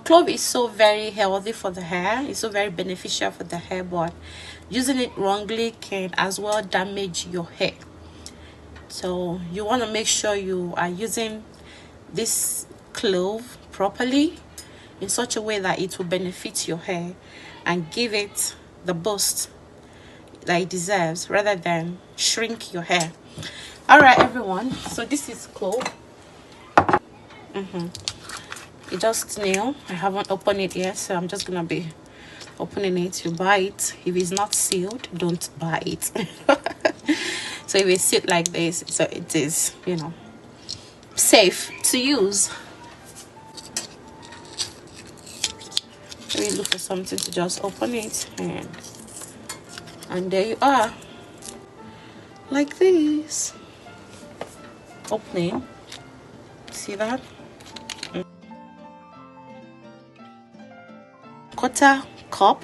Clove is so very healthy for the hair. It's so very beneficial for the hair, but using it wrongly can as well damage your hair. So you want to make sure you are using this clove properly in such a way that it will benefit your hair and give it the boost that it deserves, rather than shrink your hair. All right, everyone, so this is clove. It just new. I haven't opened it yet, so I'm just gonna be opening it. You buy it. If it's not sealed, don't buy it. So if it's sealed like this, so it is, you know, safe to use. Let me look for something to just open it, and there you are, like this. Opening, see that? Quarter cup,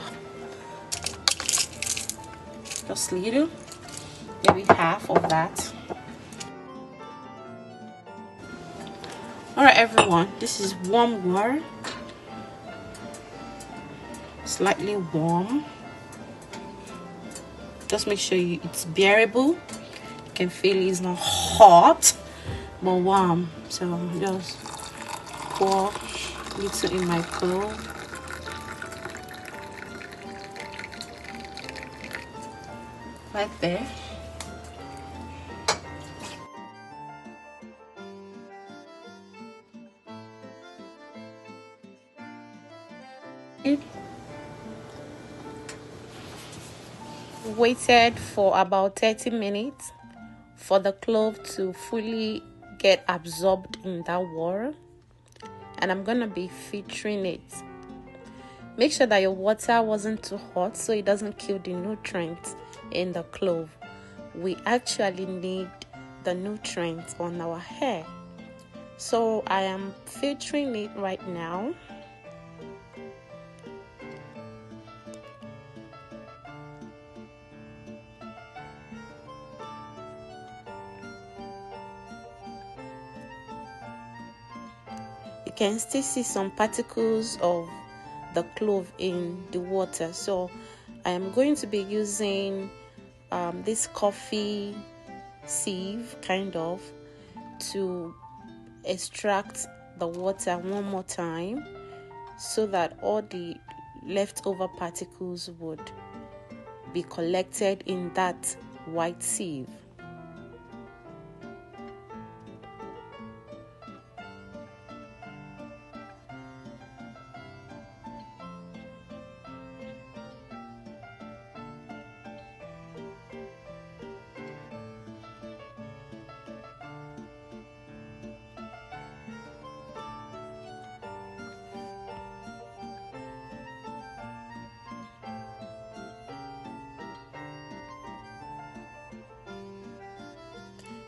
just little, maybe half of that. All right, everyone, this is warm water, slightly warm. Just make sure it's bearable. You can feel it's not hot but warm. So just pour a little in my clove. Right there. Waited for about 30 minutes for the clove to fully get absorbed in that water, and I'm gonna be filtering it. Make sure that your water wasn't too hot so it doesn't kill the nutrients in the clove. We actually need the nutrients on our hair, so I am filtering it right now. You can still see some particles of the clove in the water, so I am going to be using this coffee sieve kind of to extract the water one more time, so that all the leftover particles would be collected in that white sieve.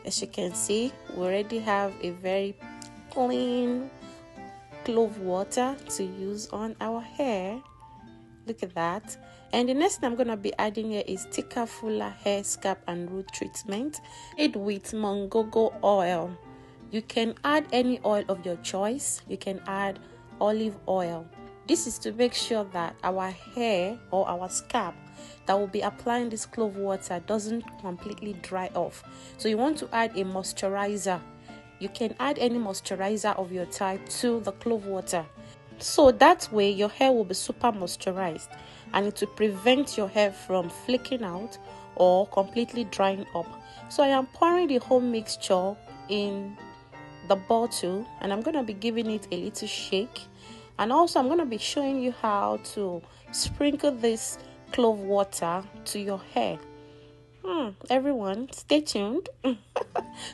As you can see, we already have a very clean clove water to use on our hair. Look at that. And the next thing I'm going to be adding here is thicker, fuller hair, scalp and root treatment made with mongogo oil. You can add any oil of your choice. You can add olive oil. This is to make sure that our hair or our scalp that will be applying this clove water doesn't completely dry off. So you want to add a moisturizer. You can add any moisturizer of your type to the clove water, so that way your hair will be super moisturized and it will prevent your hair from flaking out or completely drying up. So I am pouring the whole mixture in the bottle and I'm going to be giving it a little shake, and also I'm going to be showing you how to sprinkle this clove water to your hair. Everyone, stay tuned.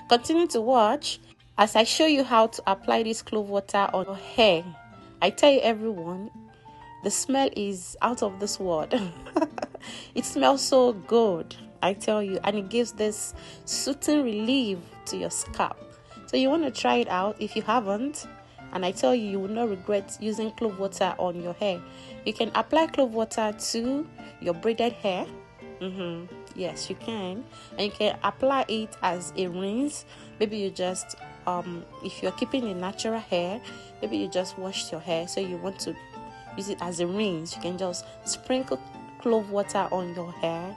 Continue to watch as I show you how to apply this clove water on your hair. I tell you, everyone, the smell is out of this world. It smells so good, I tell you, and it gives this soothing relief to your scalp. So you want to try it out if you haven't, and I tell you, you will not regret using clove water on your hair. You can apply clove water to your braided hair. Yes, you can. And you can apply it as a rinse. Maybe you just if you're keeping a natural hair, maybe you just washed your hair, so you want to use it as a rinse, you can just sprinkle clove water on your hair,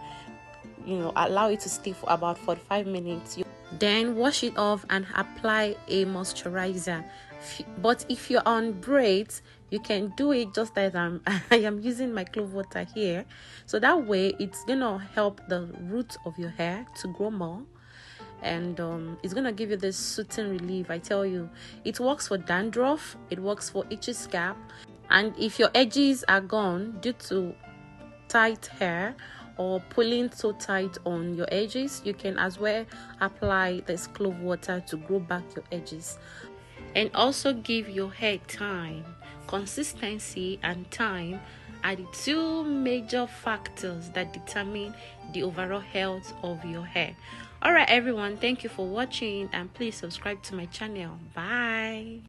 allow it to stay for about 45 minutes. Then wash it off and apply a moisturizer. But if you're on braids, you can do it just as I am using my clove water here. So that way it's gonna help the roots of your hair to grow more, and it's gonna give you this soothing relief. I tell you, it works for dandruff, it works for itchy scalp, and if your edges are gone due to tight hair or pulling so tight on your edges, you can as well apply this clove water to grow back your edges. And also give your hair time. Consistency and time are the two major factors that determine the overall health of your hair. All right, everyone, thank you for watching, and please subscribe to my channel. Bye.